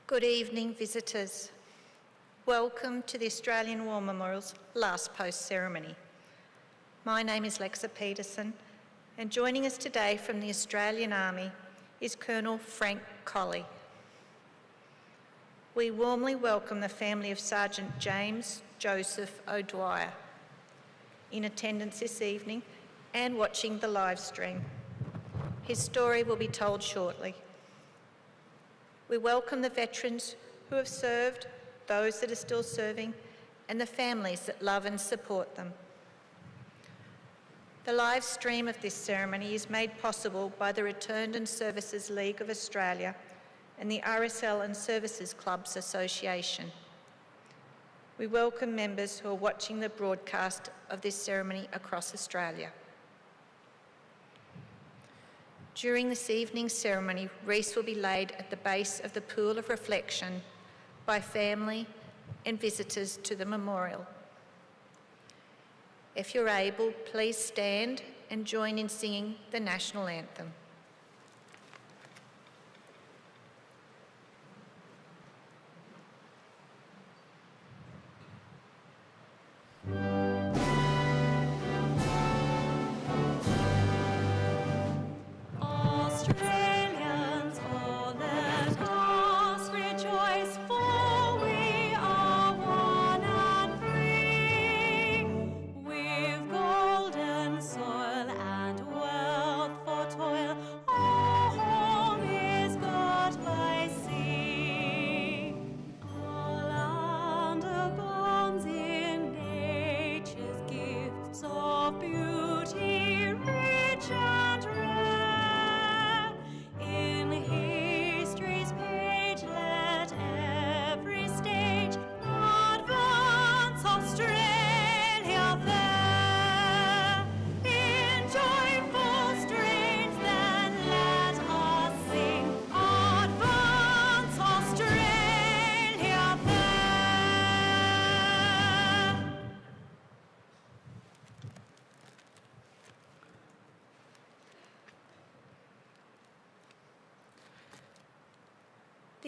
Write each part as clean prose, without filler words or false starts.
Good evening, visitors. Welcome to the Australian War Memorial's last post ceremony. My name is Lexa Peterson, and joining us today from the Australian Army is Colonel Frank Colley. We warmly welcome the family of Sergeant James Joseph O'Dwyer in attendance this evening and watching the live stream. His story will be told shortly. We welcome the veterans who have served, those that are still serving, and the families that love and support them. The live stream of this ceremony is made possible by the Returned and Services League of Australia and the RSL and Services Clubs Association. We welcome members who are watching the broadcast of this ceremony across Australia. During this evening's ceremony, wreaths will be laid at the base of the Pool of Reflection by family and visitors to the memorial. If you're able, please stand and join in singing the National Anthem.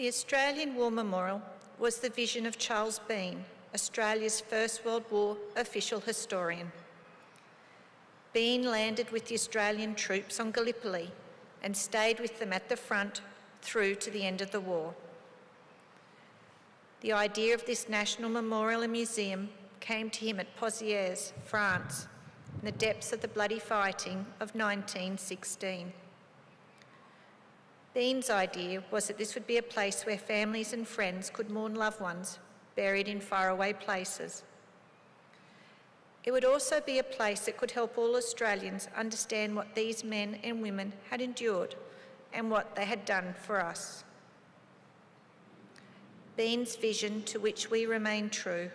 The Australian War Memorial was the vision of Charles Bean, Australia's First World War official historian. Bean landed with the Australian troops on Gallipoli and stayed with them at the front through to the end of the war. The idea of this national memorial and museum came to him at Pozières, France, in the depths of the bloody fighting of 1916. Bean's idea was that this would be a place where families and friends could mourn loved ones buried in faraway places. It would also be a place that could help all Australians understand what these men and women had endured and what they had done for us. Bean's vision, to which we remain true,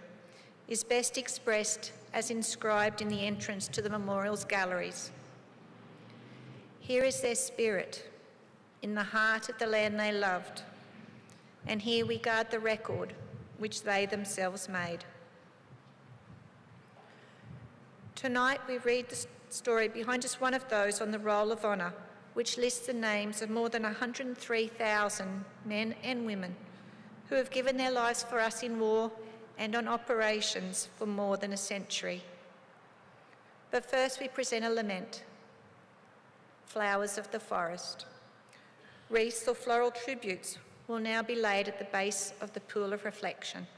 is best expressed as inscribed in the entrance to the memorial's galleries. Here is their spirit, in the heart of the land they loved, and here we guard the record which they themselves made. Tonight we read the story behind just one of those on the Roll of Honour, which lists the names of more than 103,000 men and women who have given their lives for us in war and on operations for more than a century. But first we present a lament, Flowers of the Forest. Wreaths or floral tributes will now be laid at the base of the Pool of Reflection.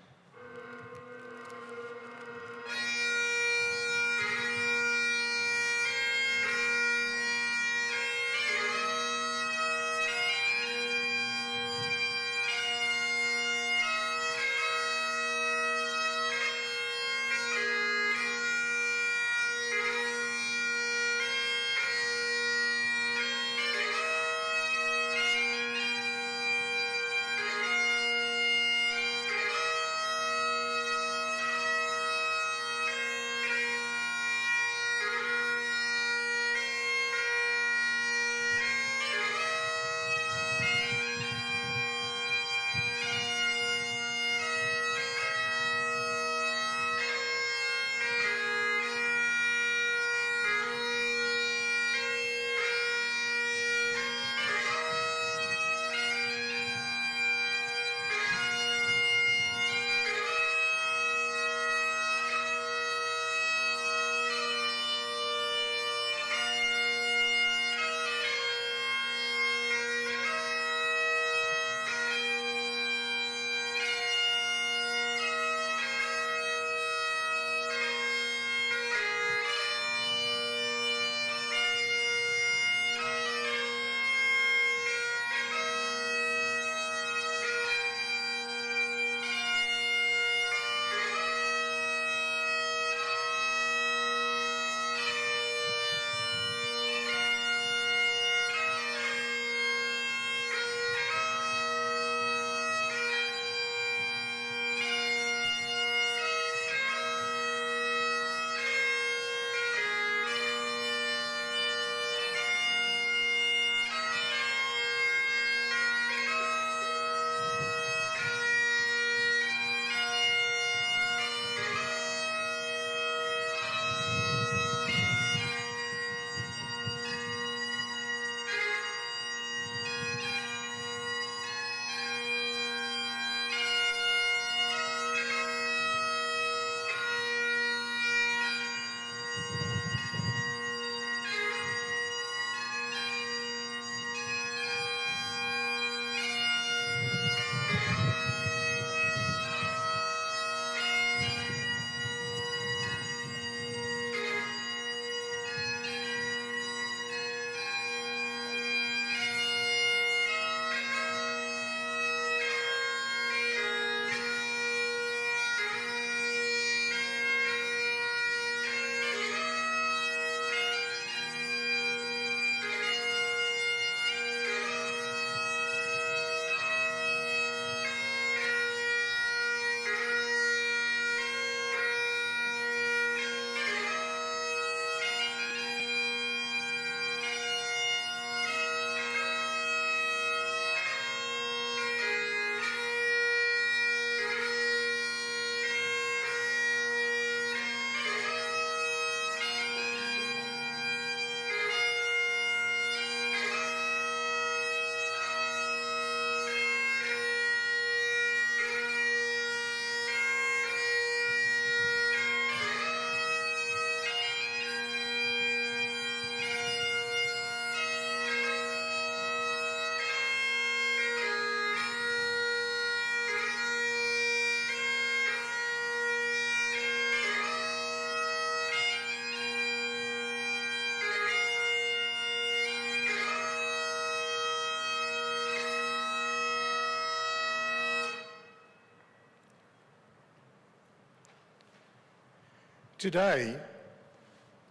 Today,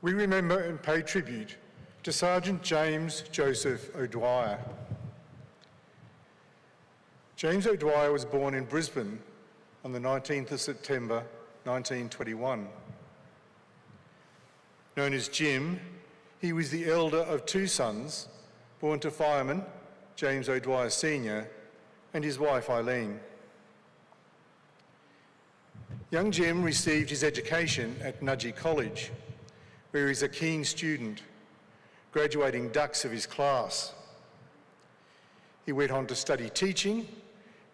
we remember and pay tribute to Sergeant James Joseph O'Dwyer. James O'Dwyer was born in Brisbane on the 19th of September 1921. Known as Jim, he was the elder of two sons, born to fireman James O'Dwyer Sr. and his wife Eileen. Young Jim received his education at Nudgee College, where he's a keen student, graduating dux of his class. He went on to study teaching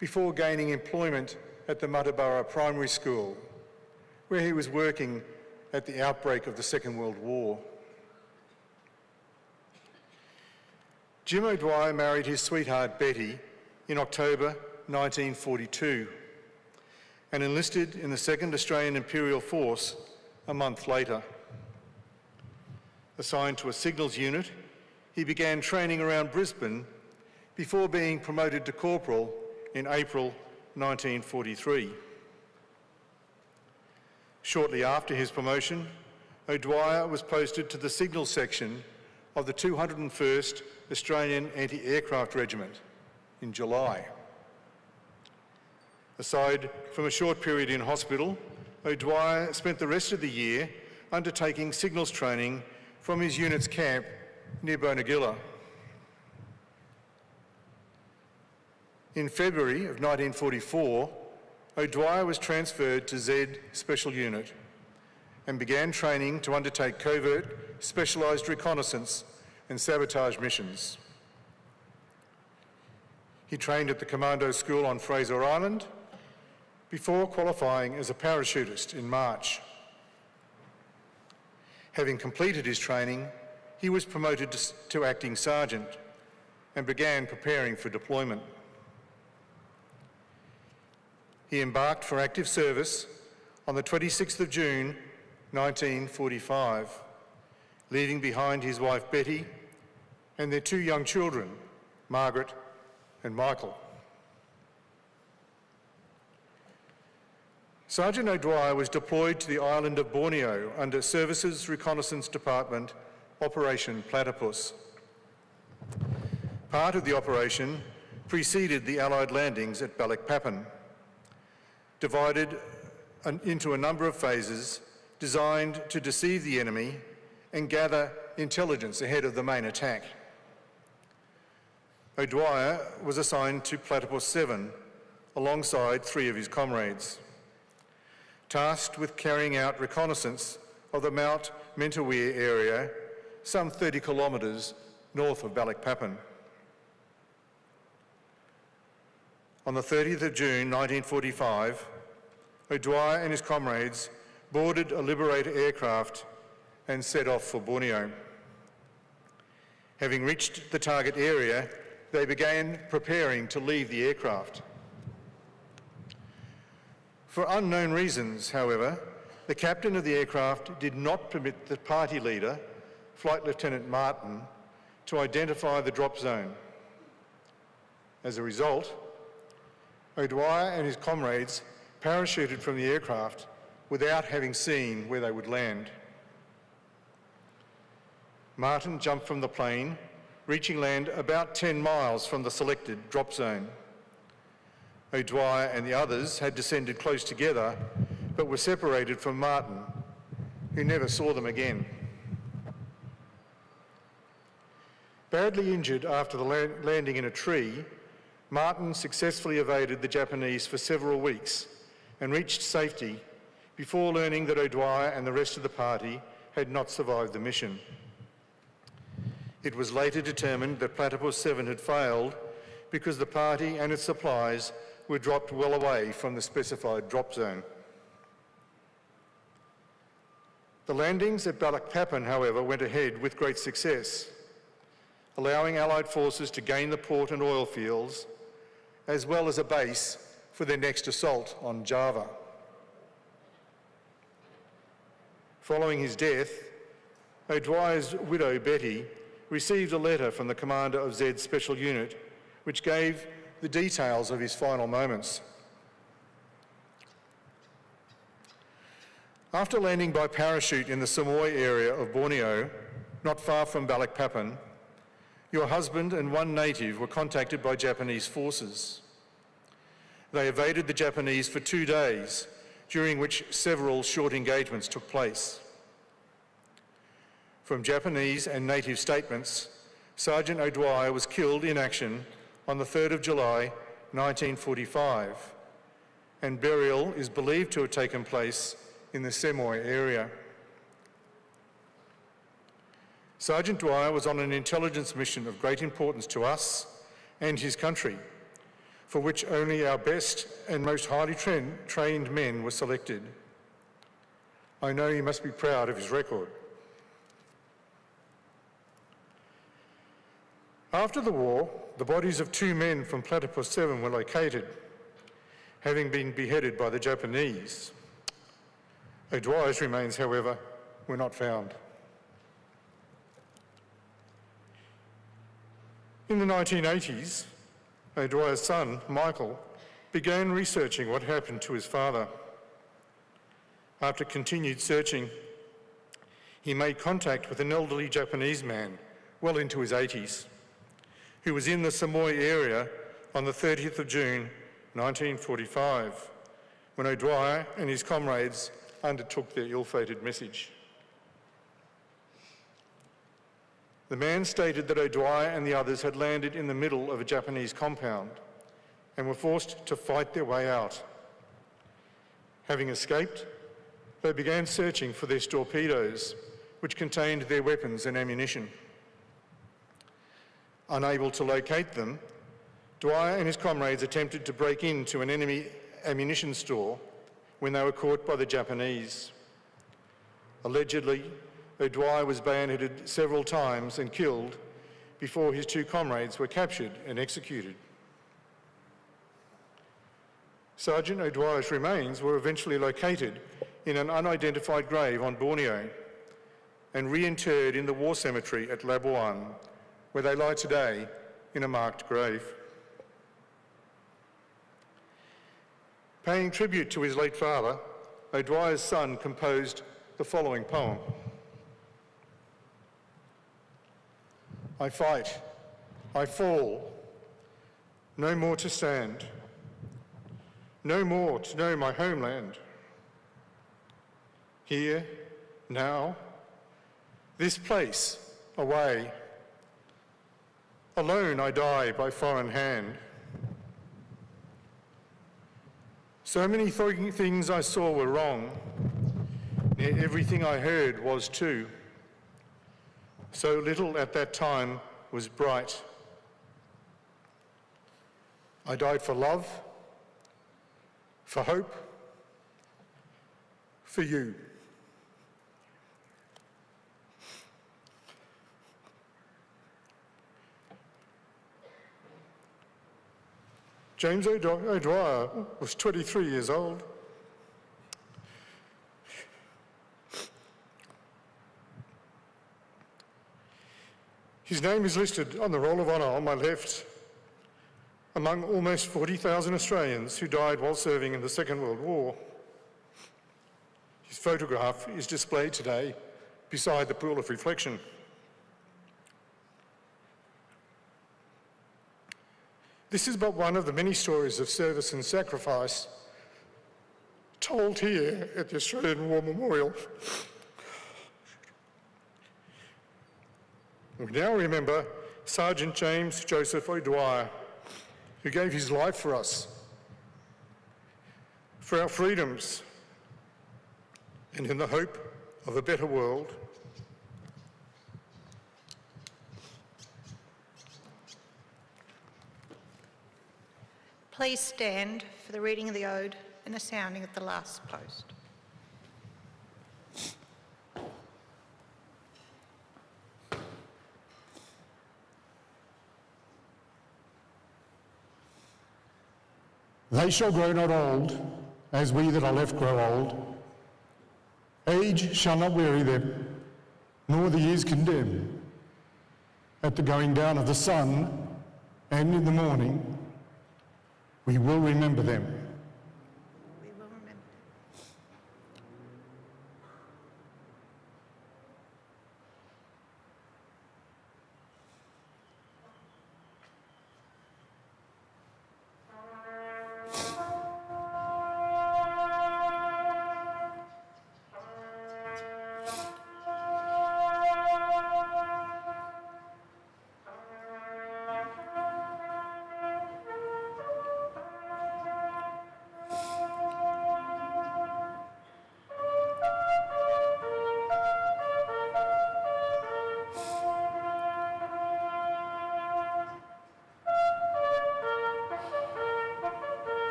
before gaining employment at the Muttaburra Primary School, where he was working at the outbreak of the Second World War. Jim O'Dwyer married his sweetheart Betty in October 1942 and enlisted in the 2nd Australian Imperial Force a month later. Assigned to a signals unit, he began training around Brisbane before being promoted to corporal in April 1943. Shortly after his promotion, O'Dwyer was posted to the signals section of the 201st Australian Anti-Aircraft Regiment in July. Aside from a short period in hospital, O'Dwyer spent the rest of the year undertaking signals training from his unit's camp near Bonegilla. In February of 1944, O'Dwyer was transferred to Z Special Unit and began training to undertake covert, specialised reconnaissance and sabotage missions. He trained at the Commando School on Fraser Island before qualifying as a parachutist in March. Having completed his training, he was promoted to acting sergeant and began preparing for deployment. He embarked for active service on the 26th of June 1945, leaving behind his wife Betty and their two young children, Margaret and Michael. Sergeant O'Dwyer was deployed to the island of Borneo under Services Reconnaissance Department Operation Platypus. Part of the operation preceded the Allied landings at Balikpapan, divided into a number of phases designed to deceive the enemy and gather intelligence ahead of the main attack. O'Dwyer was assigned to Platypus 7 alongside three of his comrades, tasked with carrying out reconnaissance of the Mount Mentawai area, some 30 kilometres north of Balikpapan. On the 30th of June 1945, O'Dwyer and his comrades boarded a Liberator aircraft and set off for Borneo. Having reached the target area, they began preparing to leave the aircraft. For unknown reasons, however, the captain of the aircraft did not permit the party leader, Flight Lieutenant Martin, to identify the drop zone. As a result, O'Dwyer and his comrades parachuted from the aircraft without having seen where they would land. Martin jumped from the plane, reaching land about 10 miles from the selected drop zone. O'Dwyer and the others had descended close together, but were separated from Martin, who never saw them again. Badly injured after the landing in a tree, Martin successfully evaded the Japanese for several weeks and reached safety before learning that O'Dwyer and the rest of the party had not survived the mission. It was later determined that Platypus 7 had failed because the party and its supplies were dropped well away from the specified drop zone. The landings at Balikpapan, however, went ahead with great success, allowing Allied forces to gain the port and oil fields, as well as a base for their next assault on Java. Following his death, O'Dwyer's widow, Betty, received a letter from the commander of Z's Special Unit, which gave the details of his final moments. After landing by parachute in the Samoy area of Borneo, not far from Balikpapan, your husband and one native were contacted by Japanese forces. They evaded the Japanese for 2 days, during which several short engagements took place. From Japanese and native statements, Sergeant O'Dwyer was killed in action on the 3rd of July 1945, and burial is believed to have taken place in the Samoy area. Sergeant Dwyer was on an intelligence mission of great importance to us and his country, for which only our best and most highly trained men were selected. I know he must be proud of his record. After the war, the bodies of 2 men from Platypus 7 were located, having been beheaded by the Japanese. O'Dwyer's remains, however, were not found. In the 1980s, O'Dwyer's son, Michael, began researching what happened to his father. After continued searching, he made contact with an elderly Japanese man, well into his 80s, who was in the Samoy area on the 30th of June 1945, when O'Dwyer and his comrades undertook their ill-fated message. The man stated that O'Dwyer and the others had landed in the middle of a Japanese compound and were forced to fight their way out. Having escaped, they began searching for their torpedoes, which contained their weapons and ammunition. Unable to locate them, Dwyer and his comrades attempted to break into an enemy ammunition store when they were caught by the Japanese. Allegedly, O'Dwyer was bayoneted several times and killed before his 2 comrades were captured and executed. Sergeant O'Dwyer's remains were eventually located in an unidentified grave on Borneo and reinterred in the war cemetery at Labuan, where they lie today in a marked grave. Paying tribute to his late father, O'Dwyer's son composed the following poem. I fight, I fall, no more to stand, no more to know my homeland. Here, now, this place, away, alone I die by foreign hand. So many things I saw were wrong, near everything I heard was too. So little at that time was bright. I died for love, for hope, for you. James O'Dwyer was 23 years old. His name is listed on the Roll of Honour on my left, among almost 40,000 Australians who died while serving in the Second World War. His photograph is displayed today beside the pool of reflection. This is but one of the many stories of service and sacrifice told here at the Australian War Memorial. We now remember Sergeant James Joseph O'Dwyer, who gave his life for us, for our freedoms, and in the hope of a better world. Please stand for the reading of the Ode and the sounding of the last post. They shall grow not old, as we that are left grow old. Age shall not weary them, nor the years condemn. At the going down of the sun, and in the morning, we will remember them. We will remember.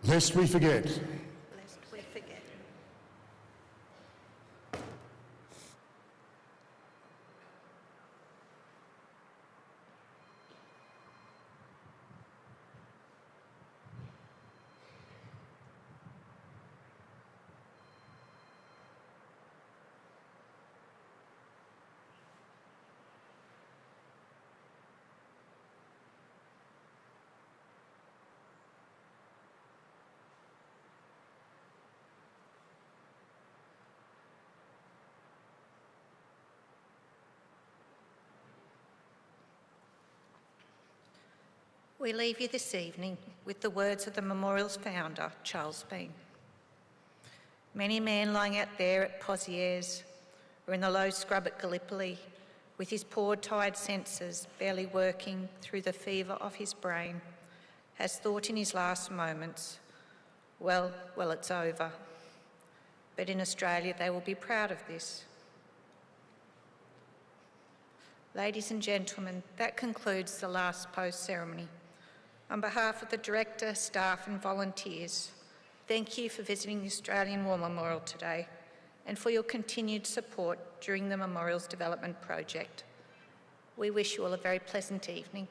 lest we forget. Lest we forget. We leave you this evening with the words of the memorial's founder, Charles Bean. Many a man lying out there at Pozieres or in the low scrub at Gallipoli, with his poor tired senses barely working through the fever of his brain, has thought in his last moments, well, it's over. But in Australia, they will be proud of this. Ladies and gentlemen, that concludes the last post ceremony. On behalf of the Director, staff and volunteers, thank you for visiting the Australian War Memorial today and for your continued support during the Memorial's development project. We wish you all a very pleasant evening.